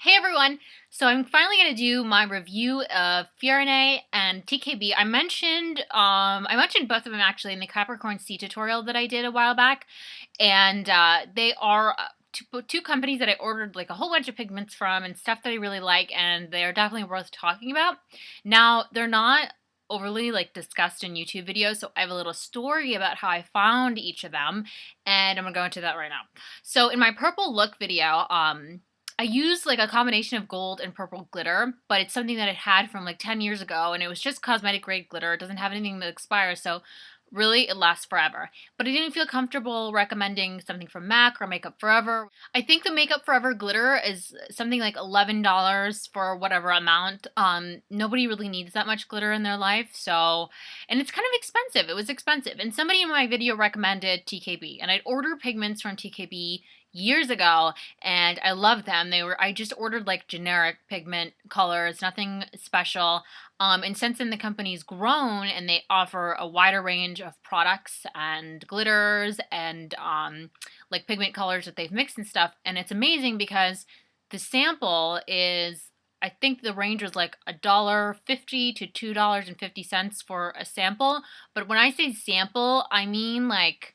Hey everyone! So I'm finally going to do my review of Fyrinnae and TKB. I mentioned both of them actually in the Capricorn C tutorial that I did a while back, and they are two companies that I ordered like a whole bunch of pigments from and stuff that I really like, and they are definitely worth talking about. Now they're not overly like discussed in YouTube videos, so I have a little story about how I found each of them, and I'm gonna go into that right now. So in my purple look video, I used like a combination of gold and purple glitter, but it's something that I had from like 10 years ago, and it was just cosmetic grade glitter. It doesn't have anything that expires, so really it lasts forever. But I didn't feel comfortable recommending something from MAC or Makeup Forever. I think the Makeup Forever glitter is something like $11 for whatever amount. Nobody really needs that much glitter in their life, so, and it's kind of expensive. It was expensive, and somebody in my video recommended TKB, and I'd ordered pigments from TKB years ago, and I love them. I just ordered like generic pigment colors, nothing special. And since then the company's grown and they offer a wider range of products and glitters and like pigment colors that they've mixed and stuff, and it's amazing because the sample is, I think the range was like $1.50 to $2.50 for a sample. But when I say sample, I mean like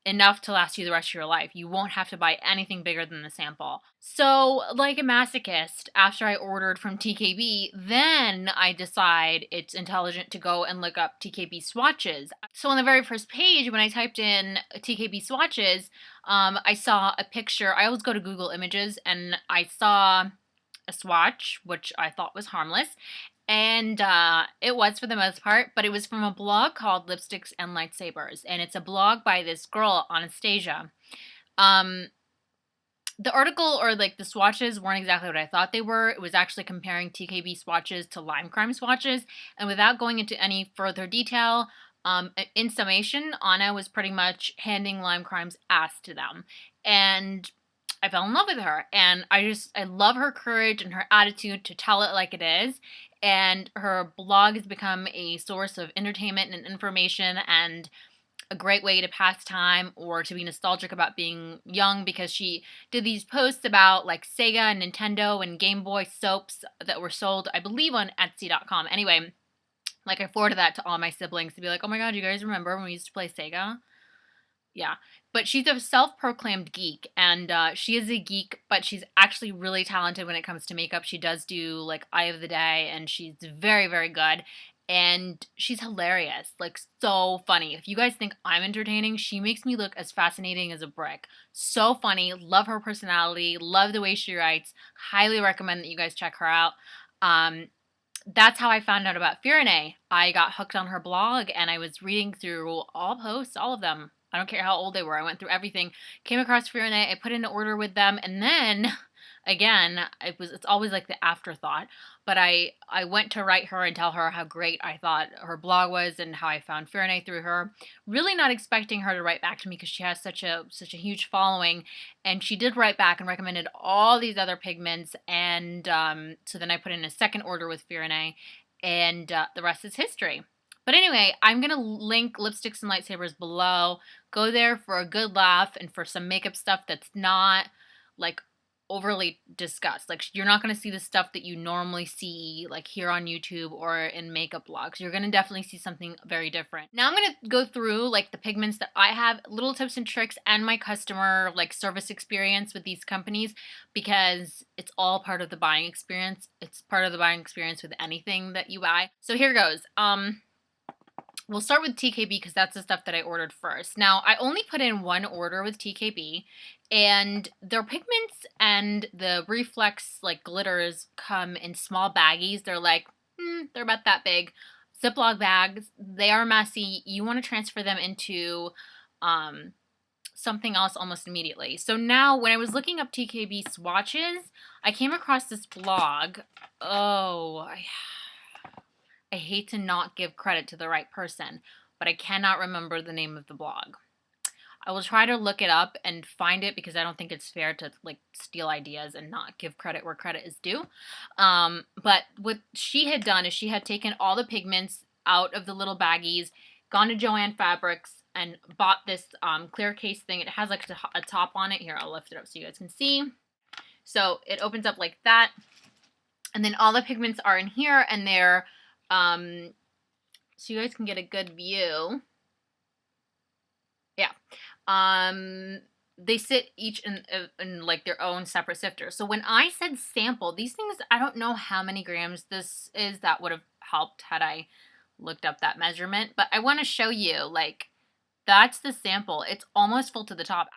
enough to last you the rest of your life. You won't have to buy anything bigger than the sample. So, like a masochist, after I ordered from TKB, then I decide it's intelligent to go and look up TKB swatches. So on the very first page, when I typed in TKB swatches, I saw a picture. I always go to Google Images, and I saw a swatch, which I thought was harmless. And it was for the most part, but it was from a blog called Lipsticks and Lightsabers, and it's a blog by this girl, Anastasia. The article, or like the swatches, weren't exactly what I thought they were. It was actually comparing TKB swatches to Lime Crime swatches, and without going into any further detail, in summation, Anna was pretty much handing Lime Crime's ass to them, and I fell in love with her, and I love her courage and her attitude to tell it like it is. And her blog has become a source of entertainment and information, and a great way to pass time or to be nostalgic about being young, because she did these posts about like Sega and Nintendo and Game Boy soaps that were sold, I believe, on Etsy.com. Anyway, like I forwarded that to all my siblings to be like, oh my god, you guys remember when we used to play Sega? Yeah, but she's a self-proclaimed geek, and she is a geek, but she's actually really talented when it comes to makeup. She does do like Eye of the Day, and she's very, very good, and she's hilarious, like so funny. If you guys think I'm entertaining, she makes me look as fascinating as a brick. So funny, love her personality, love the way she writes. Highly recommend that you guys check her out. That's how I found out about Fyrinnae. I got hooked on her blog, and I was reading through all posts, all of them. I don't care how old they were. I went through everything, came across Fyrinnae, I put in an order with them, and then, again, it's always like the afterthought, but I went to write her and tell her how great I thought her blog was and how I found Fyrinnae through her. Really not expecting her to write back to me because she has such a huge following, and she did write back and recommended all these other pigments, and so then I put in a second order with Fyrinnae, and the rest is history. But anyway, I'm going to link Lipsticks and Lightsabers below. Go there for a good laugh and for some makeup stuff that's not, like, overly discussed. Like, you're not going to see the stuff that you normally see, like, here on YouTube or in makeup blogs. You're going to definitely see something very different. Now I'm going to go through, like, the pigments that I have, little tips and tricks, and my customer, like, service experience with these companies, because it's all part of the buying experience. It's part of the buying experience with anything that you buy. So here goes. We'll start with TKB because that's the stuff that I ordered first. Now, I only put in one order with TKB, and their pigments and the reflex like glitters come in small baggies. They're like, they're about that big. Ziploc bags. They are messy. You want to transfer them into something else almost immediately. So now when I was looking up TKB swatches, I came across this blog. I hate to not give credit to the right person, but I cannot remember the name of the blog. I will try to look it up and find it because I don't think it's fair to like steal ideas and not give credit where credit is due. But what she had done is she had taken all the pigments out of the little baggies, gone to Joann Fabrics, and bought this clear case thing. It has like a top on it. Here, I'll lift it up so you guys can see. So it opens up like that. And then all the pigments are in here, and they're, so you guys can get a good view. Yeah. They sit each in like their own separate sifter. So when I said sample, these things, I don't know how many grams this is. That would have helped had I looked up that measurement. But I want to show you, like, that's the sample. It's almost full to the top.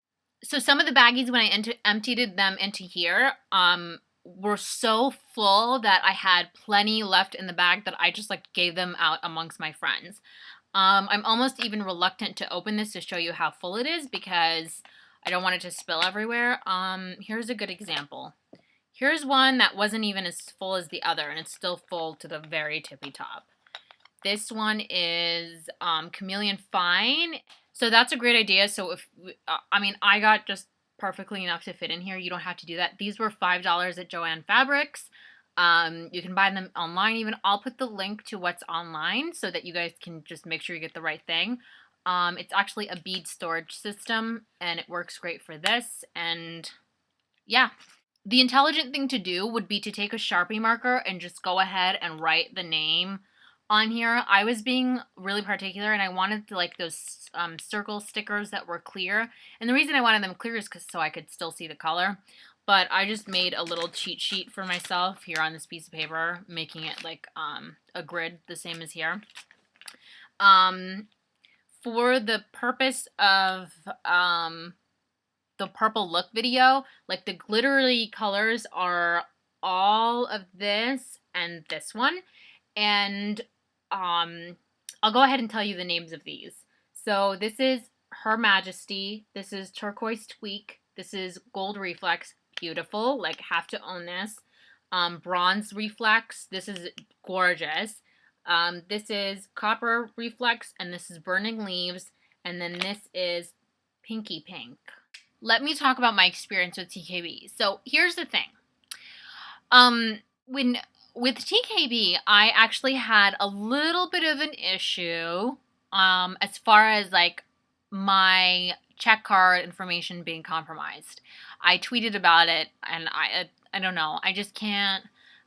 So some of the baggies, when I emptied them into here, were so full that I had plenty left in the bag that I just like gave them out amongst my friends. I'm almost even reluctant to open this to show you how full it is because I don't want it to spill everywhere. Here's a good example. Here's one that wasn't even as full as the other, and it's still full to the very tippy top. This one is Chameleon Fine. So that's a great idea. So if, I mean, I got just perfectly enough to fit in here. You don't have to do that. These were $5 at Joann Fabrics. You can buy them online even. I'll put the link to what's online so that you guys can just make sure you get the right thing. It's actually a bead storage system, and it works great for this. And yeah. The intelligent thing to do would be to take a Sharpie marker and just go ahead and write the name on here. I was being really particular, and I wanted like those circle stickers that were clear. And the reason I wanted them clear is so I could still see the color. But I just made a little cheat sheet for myself here on this piece of paper, making it like a grid, the same as here. For the purpose of the purple look video, like the glittery colors are all of this and this one. And I'll go ahead and tell you the names of these. So this is Her Majesty. This is Turquoise Tweak. This is Gold Reflex. Beautiful. Like, have to own this. Bronze Reflex. This is gorgeous. This is Copper Reflex. And this is Burning Leaves. And then this is Pinky Pink. Let me talk about my experience with TKB. So here's the thing. With TKB, I actually had a little bit of an issue as far as like my check card information being compromised. I tweeted about it, and I don't know. I just can't.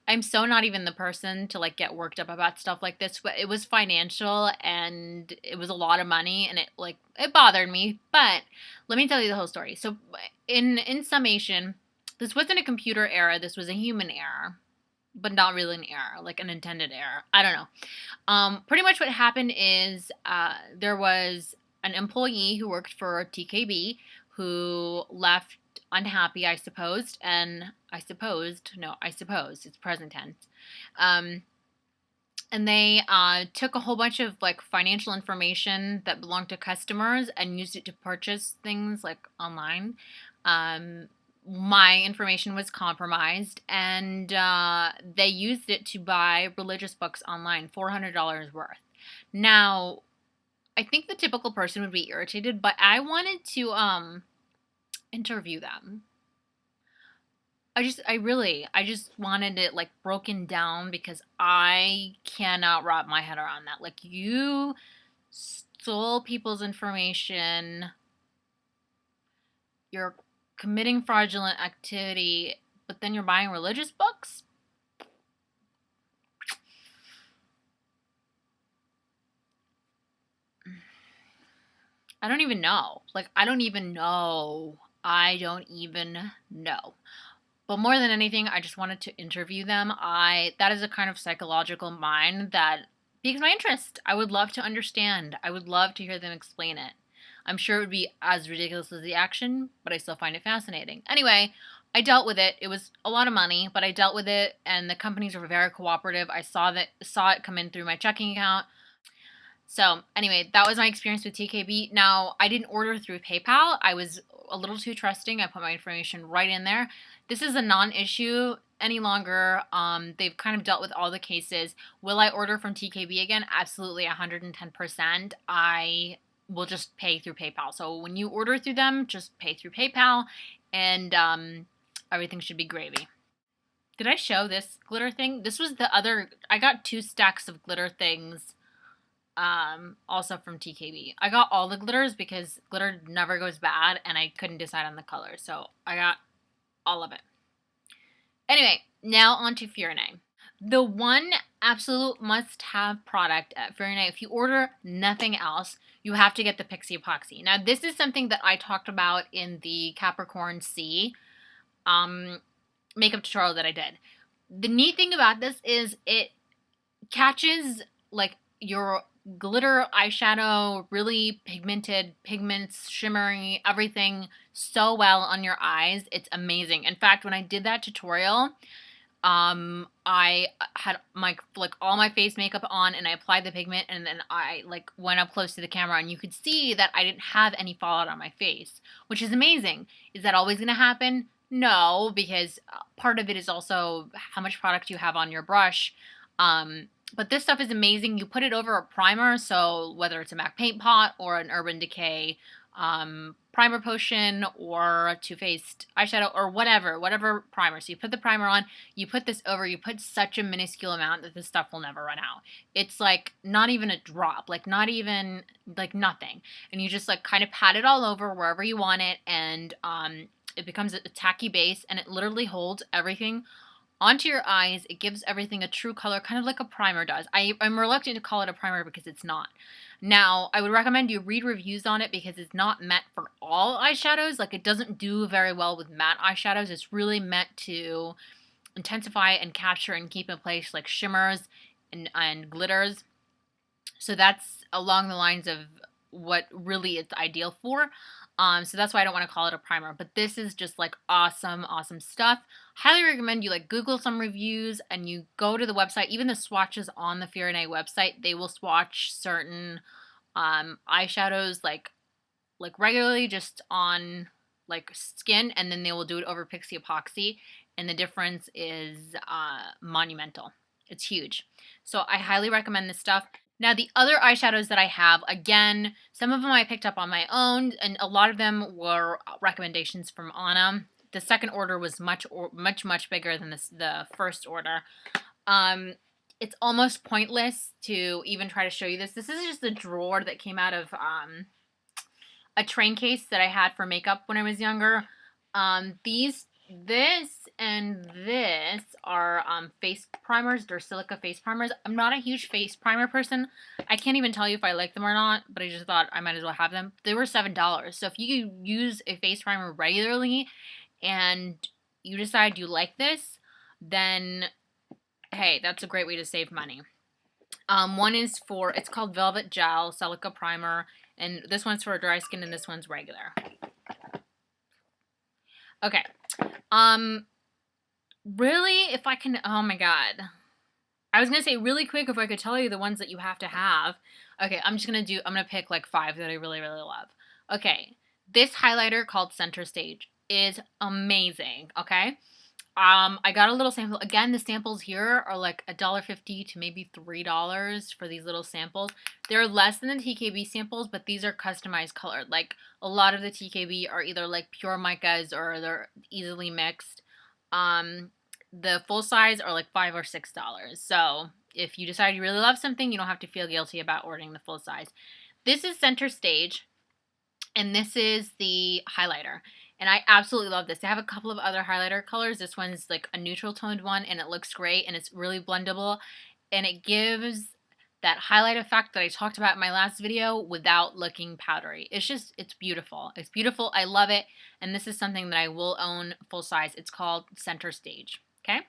I'm so not even the person to like get worked up about stuff like this, but it was financial and it was a lot of money, and it bothered me. But let me tell you the whole story. So in summation, this wasn't a computer error. This was a human error, but not really an error, like an intended error. I don't know. Pretty much what happened is there was an employee who worked for TKB who left unhappy, I suppose, it's present tense. And they took a whole bunch of like financial information that belonged to customers and used it to purchase things like online. My information was compromised, and they used it to buy religious books online, $400 worth. Now, I think the typical person would be irritated, but I wanted to interview them. I just wanted it like broken down because I cannot wrap my head around that. Like, you stole people's information, you're committing fraudulent activity, but then you're buying religious books? I don't even know. Like, I don't even know. But more than anything, I just wanted to interview them. That is a kind of psychological mind that piques my interest. I would love to understand. I would love to hear them explain it. I'm sure it would be as ridiculous as the action, but I still find it fascinating. Anyway, I dealt with it. It was a lot of money, but I dealt with it, and the companies were very cooperative. I saw it come in through my checking account. So anyway, that was my experience with TKB. Now, I didn't order through PayPal. I was a little too trusting. I put my information right in there. This is a non-issue any longer. They've kind of dealt with all the cases. Will I order from TKB again? Absolutely, 110%. I will just pay through PayPal. So when you order through them, just pay through PayPal, and everything should be gravy. Did I show this glitter thing? This was the other. I got 2 stacks of glitter things. Also from TKB. I got all the glitters because glitter never goes bad, and I couldn't decide on the color, so I got all of it. Anyway, now on to Fyrinnae. The one absolute must-have product at Fyrinnae, if you order nothing else, you have to get the Pixie Epoxy. Now, this is something that I talked about in the Capricorn C makeup tutorial that I did. The neat thing about this is it catches like your glitter eyeshadow, really pigmented, pigments, shimmery, everything so well on your eyes. It's amazing. In fact, when I did that tutorial, I had my all my face makeup on and I applied the pigment and then I went up close to the camera and you could see that I didn't have any fallout on my face, which is amazing. Is that always going to happen? No, because part of it is also how much product you have on your brush. But this stuff is amazing. You put it over a primer, so whether it's a MAC Paint Pot or an Urban Decay primer potion or Too Faced eyeshadow or whatever primer. So you put the primer on, you put this over, you put such a minuscule amount that this stuff will never run out. It's like not even a drop, like not even like nothing. And you just like kind of pat it all over wherever you want it, and it becomes a tacky base, and it literally holds everything onto your eyes. It gives everything a true color, kind of like a primer does. I'm reluctant to call it a primer because it's not. Now, I would recommend you read reviews on it because it's not meant for all eyeshadows. Like, it doesn't do very well with matte eyeshadows. It's really meant to intensify and capture and keep in place like shimmers and glitters. So that's along the lines of what really it's ideal for. So that's why I don't want to call it a primer, but this is just like awesome stuff. Highly recommend you like Google some reviews and you go to the website. Even the swatches on the Fyrinnae website, they will swatch certain eyeshadows like regularly just on like skin, and then they will do it over Pixie Epoxy, and the difference is monumental. It's huge. So I highly recommend this stuff. Now, the other eyeshadows that I have, again, some of them I picked up on my own, and a lot of them were recommendations from Anna. The second order was much bigger than the first order. It's almost pointless to even try to show you this. This is just a drawer that came out of a train case that I had for makeup when I was younger. This and this are face primers. They're silica face primers. I'm not a huge face primer person. I can't even tell you if I like them or not, but I just thought I might as well have them. They were $7. So if you use a face primer regularly and you decide you like this, then hey, that's a great way to save money. One is it's called Velvet Gel Silica Primer, and this one's for dry skin and this one's regular. Okay. Really, if I can, oh my god. I was going to say really quick if I could tell you the ones that you have to have. Okay, I'm going to pick like 5 that I really love. Okay, this highlighter called Center Stage is amazing, okay? I got a little sample. Again, the samples here are like $1.50 to maybe $3 for these little samples. They're less than the TKB samples, but these are customized colored. Like a lot of the TKB are either like pure micas or they're easily mixed. The full size are like $5 or $6. So if you decide you really love something, you don't have to feel guilty about ordering the full size. This is Center Stage, and this is the highlighter. And I absolutely love this. They have a couple of other highlighter colors. This one's like a neutral toned one, and it looks great, and it's really blendable. And it gives that highlight effect that I talked about in my last video without looking powdery. It's beautiful. It's beautiful. I love it. And this is something that I will own full size. It's called Center Stage. Okay?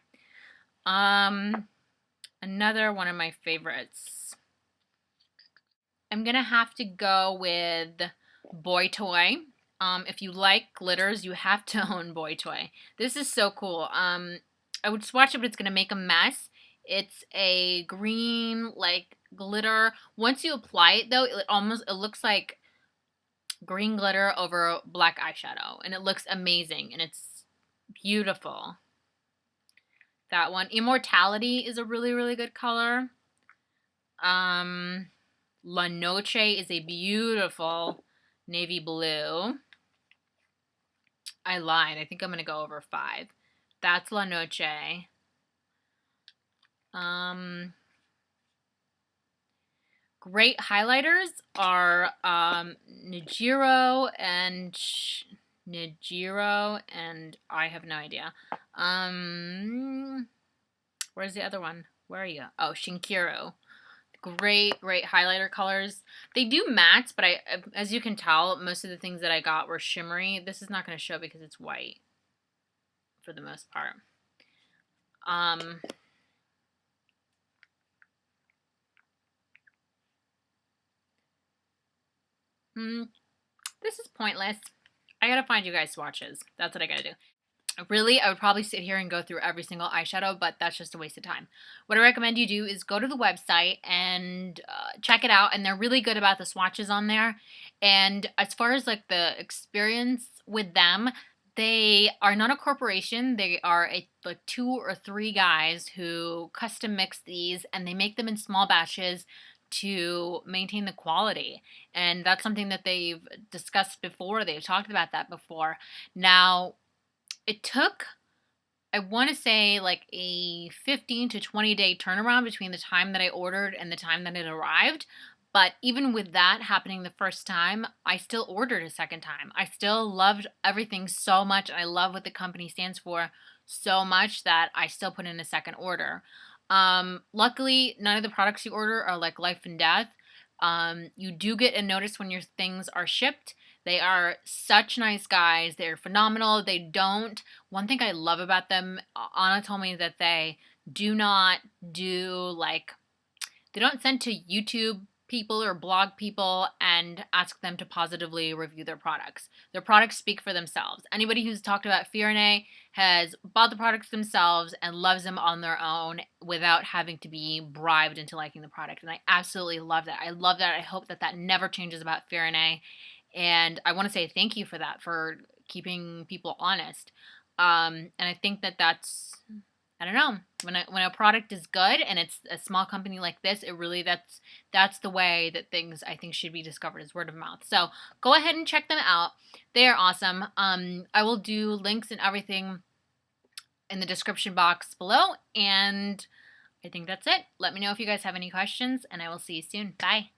Another one of my favorites. I'm going to have to go with Boy Toy. If you like glitters, you have to own Boy Toy. This is so cool. I would swatch it, but it's going to make a mess. It's a green, like, glitter. Once you apply it, though, it looks like green glitter over black eyeshadow. And it looks amazing. And it's beautiful. That one. Immortality is a really good color. La Noche is a beautiful navy blue. I lied. I think I'm going to go over 5. That's La Noche. Great highlighters are Nurberxo and I have no idea. Where's the other one? Where are you? Oh, Shinkiru. Great highlighter colors. They do matte, but as you can tell, most of the things that I got were shimmery. This is not going to show because it's white for the most part. This is pointless. I gotta find you guys swatches. That's what I gotta do. Really, I would probably sit here and go through every single eyeshadow, but that's just a waste of time. What I recommend you do is go to the website and check it out, and they're really good about the swatches on there. And as far as like the experience with them, they are not a corporation. They are like 2 or 3 guys who custom mix these, and they make them in small batches to maintain the quality. And that's something that they've discussed before. They've talked about that before. Now, it took, I want to say, like a 15 to 20 day turnaround between the time that I ordered and the time that it arrived. But even with that happening the first time, I still ordered a second time. I still loved everything so much. I love what the company stands for so much that I still put in a second order. Luckily, none of the products you order are like life and death. You do get a notice when your things are shipped. They are such nice guys. They're phenomenal. One thing I love about them, Anna told me that they do not do they don't send to YouTube people or blog people and ask them to positively review their products. Their products speak for themselves. Anybody who's talked about Fyrinnae has bought the products themselves and loves them on their own without having to be bribed into liking the product. And I absolutely love that. I love that. I hope that that never changes about Fyrinnae. And I want to say thank you for that, for keeping people honest. And I think that that's, I don't know, when a product is good and it's a small company like this, it really, that's the way that things I think should be discovered, is word of mouth. So go ahead and check them out. They are awesome. I will do links and everything in the description box below, and I think that's it. Let me know if you guys have any questions, and I will see you soon. Bye.